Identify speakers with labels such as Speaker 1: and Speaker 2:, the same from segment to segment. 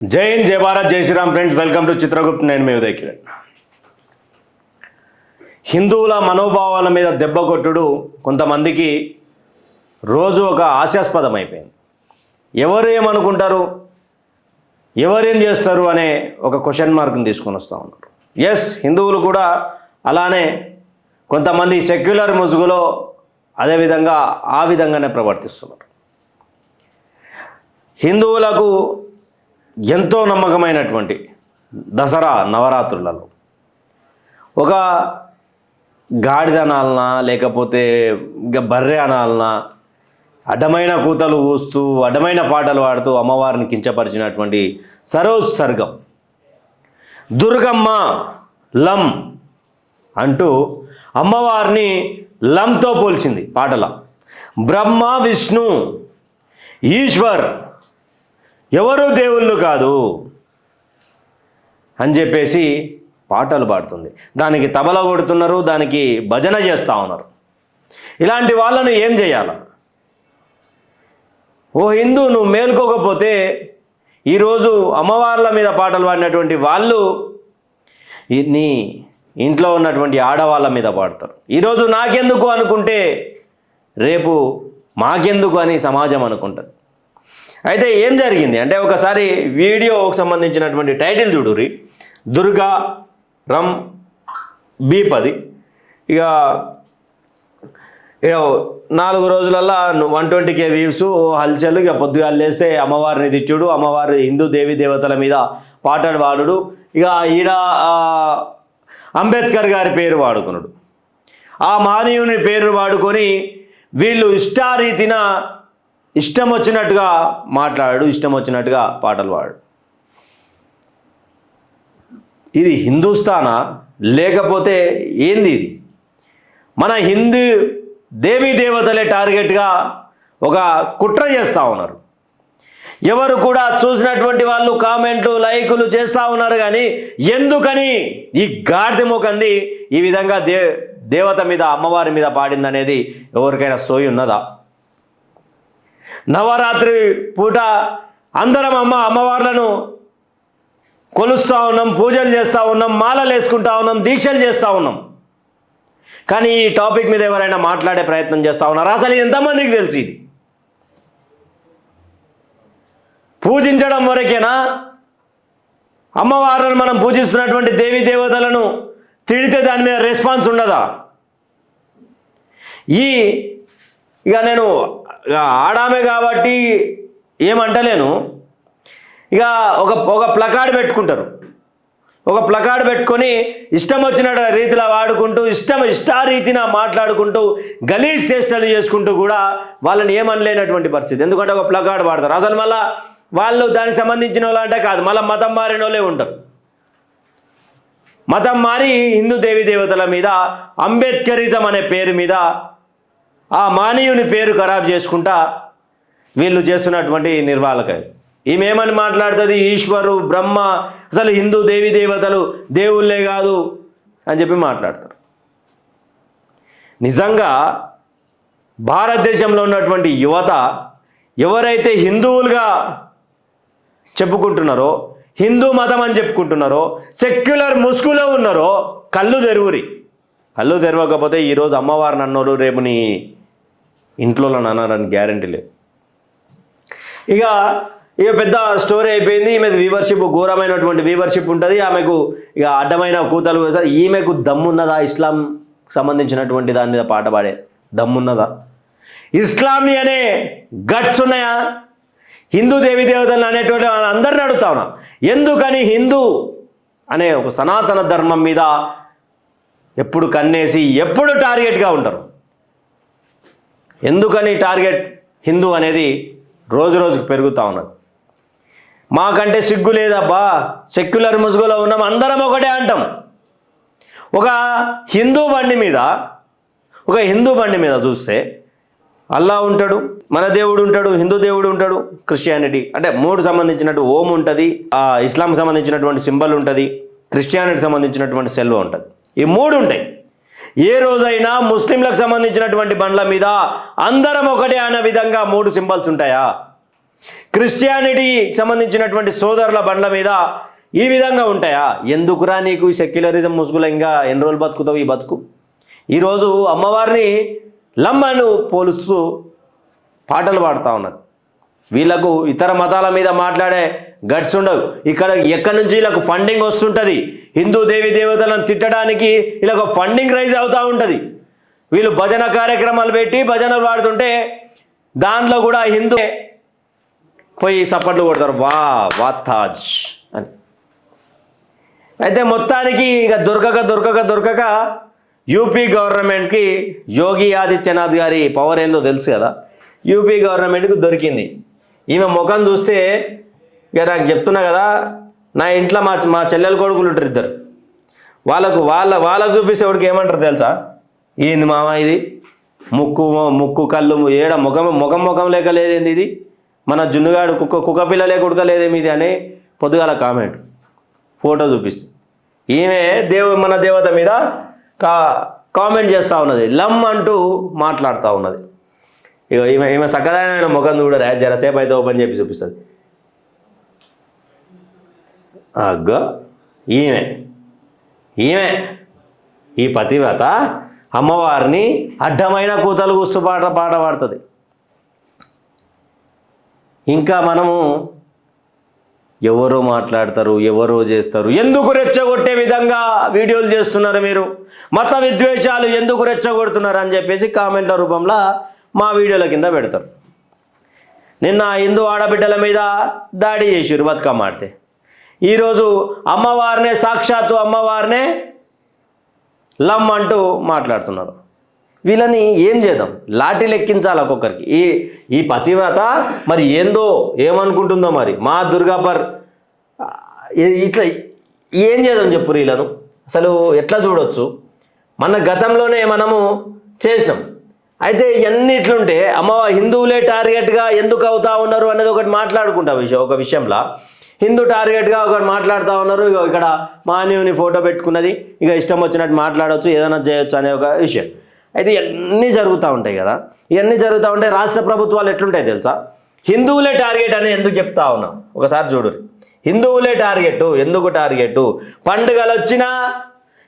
Speaker 1: జై హింద్, జై భారత్, జై Shriram. Friends, welcome to Chitragupta. నేను మీ ఉదయ్ కిరణ్. హిందువుల మనోభావాల మీద దెబ్బ కొట్టుడు కొంతమందికి రోజు ఒక హాస్యాస్పదం అయిపోయింది. ఎవరు ఏమనుకుంటారు, ఎవరేం చేస్తారు అనే ఒక క్వశ్చన్ మార్క్ని తీసుకొని వస్తూ ఉన్నారు. ఎస్, హిందువులు కూడా అలానే కొంతమంది సెక్యులర్ ముసుగులో అదేవిధంగా ఆ విధంగానే ప్రవర్తిస్తున్నారు. హిందువులకు ఎంతో నమ్మకమైనటువంటి దసరా నవరాత్రులలో ఒక గాడిద అనాలనా లేకపోతే ఇంకా బర్రె అనాలనా అడ్డమైన కూతలు ఊస్తూ అడ్డమైన పాటలు పాడుతూ అమ్మవారిని కించపరిచినటువంటి సరోజ్ సర్గం దుర్గమ్మ లం అంటూ అమ్మవారిని లంతో పోల్చింది పాటల. బ్రహ్మ విష్ణు ఈశ్వర్ ఎవరు దేవుళ్ళు కాదు అని చెప్పేసి పాటలు పాడుతుంది. దానికి తబల కొడుతున్నారు, దానికి భజన చేస్తూ ఉన్నారు. ఇలాంటి వాళ్ళను ఏం చేయాలి? ఓ హిందూ, నువ్వు మేల్కోకపోతే ఈరోజు అమ్మవార్ల మీద పాటలు పాడినటువంటి వాళ్ళు నీ ఇంట్లో ఉన్నటువంటి ఆడవాళ్ళ మీద పాడతారు. ఈరోజు నాకెందుకు అనుకుంటే రేపు మాకెందుకు అని సమాజం అనుకుంటుంది. అయితే ఏం జరిగింది అంటే, ఒకసారి వీడియోకి సంబంధించినటువంటి టైటిల్ చూడుర్రి. దుర్గా రమ్ B10 ఇక 4 రోజులల్లో 120K వ్యూస్ హల్చల్. ఇక పొద్దుగా లేస్తే అమ్మవారిని తెచ్చుడు, అమ్మవారి హిందూ దేవీ దేవతల మీద పాటలు పాడుడు. ఇక ఈడ అంబేద్కర్ గారి పేరు వాడుకున్నాడు, ఆ మానవుని పేరు వాడుకొని వీళ్ళు ఇష్టారీతిన ఇష్టం వచ్చినట్టుగా మాట్లాడు, ఇష్టం వచ్చినట్టుగా పాటలు పాడు. ఇది హిందుస్థానా లేకపోతే ఏంది ఇది? మన హిందూ దేవీ దేవతలే టార్గెట్గా ఒక కుట్ర చేస్తూ ఉన్నారు. ఎవరు కూడా చూసినటువంటి వాళ్ళు కామెంట్లు లైకులు చేస్తూ ఉన్నారు. కానీ ఎందుకని ఈ గాడిద మోకంది ఈ విధంగా దేవత మీద అమ్మవారి మీద పాడిందనేది ఎవరికైనా సోయి ఉన్నదా? నవరాత్రి పూట అందరం అమ్మవార్లను కొలుస్తూ ఉన్నాం, పూజలు చేస్తూ ఉన్నాం, మాలలు వేసుకుంటా ఉన్నాం, దీక్షలు చేస్తూ ఉన్నాం. కానీ ఈ టాపిక్ మీద ఎవరైనా మాట్లాడే ప్రయత్నం చేస్తూ ఉన్నారు? అసలు ఎంతమందికి తెలిసి ఇది పూజించడం వరకేనా? అమ్మవార్లను మనం పూజిస్తున్నటువంటి దేవీ దేవతలను తిడితే దాని మీద రెస్పాన్స్ ఉండదా? ఇక నేను ఆడామే కాబట్టి ఏమంటలేను. ఇక ఒక ప్లకార్డ్ పెట్టుకుంటారు, ఒక ప్లకార్డ్ పెట్టుకొని ఇష్టం వచ్చిన రీతిలో వాడుకుంటూ ఇష్టారీతిన మాట్లాడుకుంటూ గలీజ్ చేష్టలు చేసుకుంటూ కూడా వాళ్ళని ఏమనలేనటువంటి పరిస్థితి. ఎందుకంటే ఒక ప్లకార్డ్ వాడతారు. అసలు మళ్ళీ వాళ్ళు దానికి సంబంధించిన వాళ్ళు అంటే కాదు, మళ్ళీ మతం మారిన వాళ్ళే ఉంటారు. మతం మారి హిందూ దేవీ దేవతల మీద అంబేద్కరిజం అనే పేరు మీద ఆ మానవుని పేరు ఖరాబ్ చేసుకుంటా వీళ్ళు చేస్తున్నటువంటి నిర్వాహక. ఈమెమని మాట్లాడుతుంది? ఈశ్వరు బ్రహ్మ, అసలు హిందూ దేవీ దేవతలు దేవుళ్ళే కాదు అని చెప్పి మాట్లాడతారు. నిజంగా భారతదేశంలో ఉన్నటువంటి యువత ఎవరైతే హిందువులుగా చెప్పుకుంటున్నారో, హిందూ మతం అని చెప్పుకుంటున్నారో, సెక్యులర్ ముసుగులో ఉన్నారో కళ్ళు తెరువురి. కళ్ళు తెరవకపోతే ఈరోజు అమ్మవారిని అన్నోరు రేపు నీ ఇంట్లో అన్నారని గ్యారంటీ లేదు. ఇక పెద్ద స్టోరీ అయిపోయింది. ఈమె వ్యూవర్షిప్ ఘోరమైనటువంటి వ్యూవర్షిప్ ఉంటుంది. ఆమెకు ఇక అడ్డమైన కూతలు. ఈమెకు దమ్మున్నదా? ఇస్లాం సంబంధించినటువంటి దాని మీద పాట పాడే దమ్మున్నదా? ఇస్లామీ అనే గట్స్ ఉన్నాయా? హిందూ దేవీ దేవతలు అనేటువంటి అందరిని అడుగుతా ఉన్నా, ఎందుకని హిందూ అనే ఒక సనాతన ధర్మం మీద ఎప్పుడు కన్నేసి ఎప్పుడు టార్గెట్గా ఉంటారు? ఎందుకని టార్గెట్ హిందూ అనేది రోజు రోజుకు పెరుగుతూ ఉన్నది? మాకంటే సిగ్గు లేదబ్బా, సెక్యులర్ ముసుగులో ఉన్నాం, అందరం ఒకటే అంటాం. ఒక హిందూ బండి మీద చూస్తే అల్లా ఉంటాడు, మన దేవుడు ఉంటాడు, హిందూ దేవుడు ఉంటాడు, క్రిస్టియానిటీ అంటే 3 సంబంధించినట్టు ఓం ఉంటుంది, ఇస్లాంకి సంబంధించినటువంటి సింబల్ ఉంటుంది, క్రిస్టియానిటీకి సంబంధించినటువంటి సెల్వ ఉంటుంది. ఈ 3 ఉంటాయి. ఏ రోజైనా ముస్లింలకు సంబంధించినటువంటి బండ్ల మీద అందరం ఒకటే అనే విధంగా 3 సింబల్స్ ఉంటాయా? క్రిస్టియానిటీకి సంబంధించినటువంటి సోదరుల బండ్ల మీద ఈ విధంగా ఉంటాయా? ఎందుకురా నీకు ఈ సెక్యులరిజం ముసుగులో ఇంకా ఎన్ని రోజులు బతుకుతావు ఈ బతుకు? ఈరోజు అమ్మవారిని లమ్మను పోలుస్తూ పాటలు పాడుతూ ఉన్నారు. వీళ్ళకు ఇతర మతాల మీద మాట్లాడే గట్స్ ఉండవు. ఇక్కడ ఎక్కడి నుంచి వీళ్ళకు ఫండింగ్ వస్తుంటుంది. హిందూ దేవి దేవతలను తిట్టడానికి వీళ్ళకు ఫండింగ్ రైజ్ అవుతూ ఉంటుంది. వీళ్ళు భజన కార్యక్రమాలు పెట్టి భజనలు పాడుతుంటే దాంట్లో కూడా హిందూ పోయి సప్పట్లు కొడతారు, వా వాతాజ్ అని. అయితే మొత్తానికి ఇక దొరకక యూపీ గవర్నమెంట్కి యోగి ఆదిత్యనాథ్ గారి పవర్ ఏందో తెలుసు కదా. యూపీ గవర్నమెంట్కి దొరికింది. ఈమె ముఖం చూస్తే ఇక నాకు చెప్తున్నా కదా, నా ఇంట్లో మా చెల్లెలు కొడుకులు ఉంటారు ఇద్దరు. వాళ్ళకు చూపిస్తే వాడికి ఏమంటారు తెలుసా? ఏంది మామ ఇది, ముక్కు కళ్ళు ఏడ ముఖం లేక లేదేంది ఇది, మన జున్నుగాడు కుక్క పిల్ల లేక ఉడక లేదేమి ఇది అని పొద్దుగాల కామెంట్ ఫోటో చూపిస్తే ఈమె మన దేవత మీద కామెంట్ చేస్తూ ఉన్నది, లమ్ అంటూ మాట్లాడుతూ ఉన్నది. ఇక ఈమె సక్కదైన ముఖం చూడరా, జరసేపు అయితే ఓపెన్ చేసి చూపిస్తుంది. అగ్గ ఈమె ఈ పతివ్రత అమ్మవారిని అడ్డమైన కూతలు కూస్తూ పాట పాడుతుంది. ఇంకా మనము ఎవరో మాట్లాడతారు, ఎవరో చేస్తారు, ఎందుకు రెచ్చగొట్టే విధంగా వీడియోలు చేస్తున్నారు మీరు, మత విద్వేషాలు ఎందుకు రెచ్చగొడుతున్నారు అని చెప్పేసి కామెంట్ల రూపంలో మా వీడియోల కింద పెడతారు. నిన్న హిందూ ఆడబిడ్డల మీద దాడి చేసిరు బతుకమ్మ ఆడితే. ఈరోజు అమ్మవారినే సాక్షాత్తు అమ్మవారినే లమ్ అంటూ మాట్లాడుతున్నారు. వీళ్ళని ఏం చేద్దాం? లాఠీలు ఎక్కించాలి ఒక్కొక్కరికి. ఈ పతివ్రత మరి ఏందో ఏమనుకుంటుందో మరి మా దుర్గాపర్ ఇట్లా ఏం చేద్దాం చెప్పు వీళ్ళను. అసలు ఎట్లా చూడొచ్చు? మన గతంలోనే మనము చేసినాం. అయితే ఇవన్నీ ఇట్లుంటే హిందువులే టార్గెట్గా ఎందుకు అవుతా ఉన్నారు అనేది ఒకటి మాట్లాడుకుంటా ఒక విషయంలో. హిందూ టార్గెట్గా ఒకటి మాట్లాడుతూ ఉన్నారు. ఇక ఇక్కడ మాన్యుని ఫోటో పెట్టుకున్నది, ఇక ఇష్టం వచ్చినట్టు మాట్లాడవచ్చు, ఏదైనా చేయొచ్చు అనే ఒక విషయం. అయితే ఇవన్నీ జరుగుతూ ఉంటాయి కదా. ఇవన్నీ జరుగుతూ ఉంటే రాష్ట్ర ప్రభుత్వాలు ఎట్లుంటాయి తెలుసా? హిందువులే టార్గెట్ అని ఎందుకు చెప్తా ఉన్నాం ఒకసారి చూడు. హిందువులే టార్గెట్ ఎందుకు టార్గెట్? పండుగలు వచ్చినా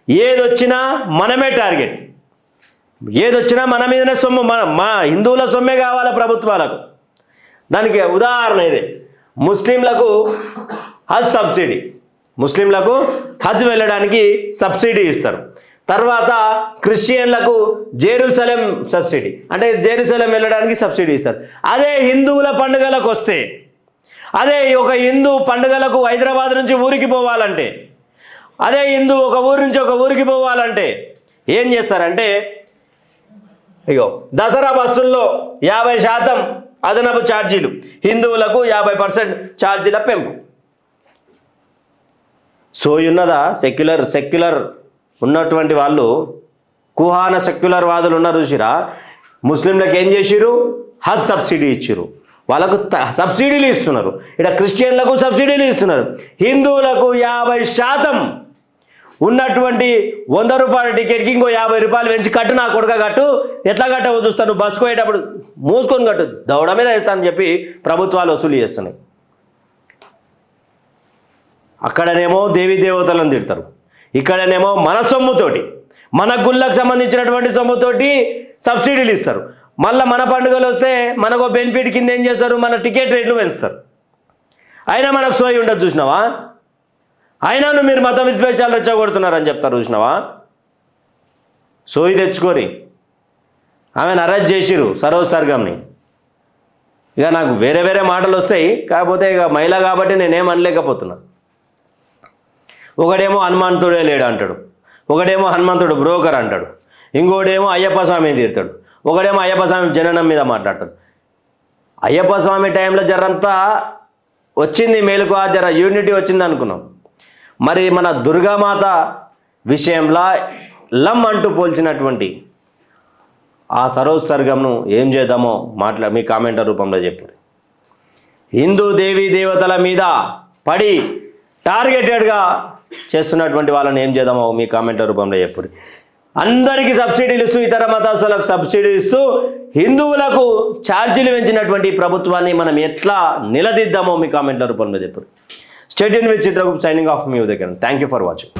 Speaker 1: ఏదొచ్చినా మనమే టార్గెట్. ఏదొచ్చినా మన మీదనే సొమ్ము, మా హిందువుల సొమ్మే కావాలి ప్రభుత్వాలకు. దానికి ఉదాహరణ ఇదే. ముస్లింలకు హజ్ సబ్సిడీ, ముస్లింలకు హజ్ వెళ్ళడానికి సబ్సిడీ ఇస్తారు. తర్వాత క్రిస్టియన్లకు జెరూసలేం సబ్సిడీ, అంటే జెరూసలేం వెళ్ళడానికి సబ్సిడీ ఇస్తారు. అదే హిందువుల పండుగలకు వస్తే, అదే ఒక హిందూ పండుగలకు హైదరాబాద్ నుంచి ఊరికి పోవాలంటే, అదే హిందూ ఒక ఊరి నుంచి ఒక ఊరికి పోవాలంటే ఏం చేస్తారంటే, ఇగో దసరా బస్సుల్లో 50% అదనపు ఛార్జీలు, హిందువులకు 50% ఛార్జీల పెంపు. సోయున్నదా? సెక్యులర్ ఉన్నటువంటి వాళ్ళు, కుహాన సెక్యులర్ వాదులు ఉన్నారు చూసిరా, ముస్లింలకు ఏం చేసిరు? హజ్ సబ్సిడీ ఇచ్చిరు, వాళ్ళకు సబ్సిడీలు ఇస్తున్నారు. ఇక్కడ క్రిస్టియన్లకు సబ్సిడీలు ఇస్తున్నారు. హిందువులకు 50% ఉన్నటువంటి 100 రూపాయల టికెట్కి ఇంకో 50 రూపాయలు పెంచి కట్టు, నా కొడుక కట్టు, ఎట్లా కట్టవో చూస్తాను, బస్సుకు పోయేటప్పుడు మూసుకొని కట్టు, దౌడ మీద వేస్తానని చెప్పి ప్రభుత్వాలు వసూలు చేస్తున్నాయి. అక్కడనేమో దేవీ దేవతలను తిడతారు, ఇక్కడనేమో మన సొమ్ముతోటి, మన గుళ్ళకు సంబంధించినటువంటి సొమ్ముతోటి సబ్సిడీలు ఇస్తారు. మళ్ళీ మన పండుగలు వస్తే మనకు బెనిఫిట్ కింద ఏం చేస్తారు? మన టికెట్ రేట్లు పెంచుతారు. అయినా మనకు సోయి ఉండదు చూసినావా? అయినాను మీరు మత విద్వేషాలు రెచ్చగొడుతున్నారని చెప్తారు చూసినావా? సోయి తెచ్చుకొని ఆమెను అరెస్ట్ చేసిరు, సరోజ్ సర్గంని. ఇక నాకు వేరే మాటలు వస్తాయి, కాకపోతే ఇక మహిళ కాబట్టి నేనేం అనలేకపోతున్నా. ఒకడేమో హనుమంతుడే లేడు అంటాడు, ఒకడేమో హనుమంతుడు బ్రోకర్ అంటాడు, ఇంకోడేమో అయ్యప్ప స్వామిని తీరుతాడు, ఒకడేమో అయ్యప్ప స్వామి జననం మీద మాట్లాడతాడు. అయ్యప్ప స్వామి టైంలో జరంతా వచ్చింది మేలుకు, జర యూనిటీ వచ్చింది అనుకున్నాం. మరి మన దుర్గామాత విషయంలో లమ్ అంటూ పోల్చినటువంటి ఆ సరోజ్ సర్గంను ఏం చేద్దామో మీ కామెంటర్ రూపంలో చెప్పు. హిందూ దేవీ దేవతల మీద పడి టార్గెటెడ్గా చేస్తున్నటువంటి వాళ్ళని ఏం చేద్దామో మీ కామెంటర్ రూపంలో చెప్పు. అందరికీ సబ్సిడీలు ఇస్తూ ఇతర మతస్థులకు సబ్సిడీలు ఇస్తూ హిందువులకు ఛార్జీలు పెంచినటువంటి ప్రభుత్వాన్ని మనం ఎట్లా నిలదీద్దామో మీ కామెంట్ల రూపంలో చెప్పండి. State Yoon with Chitragupta signing off me Uday. Thank you for watching.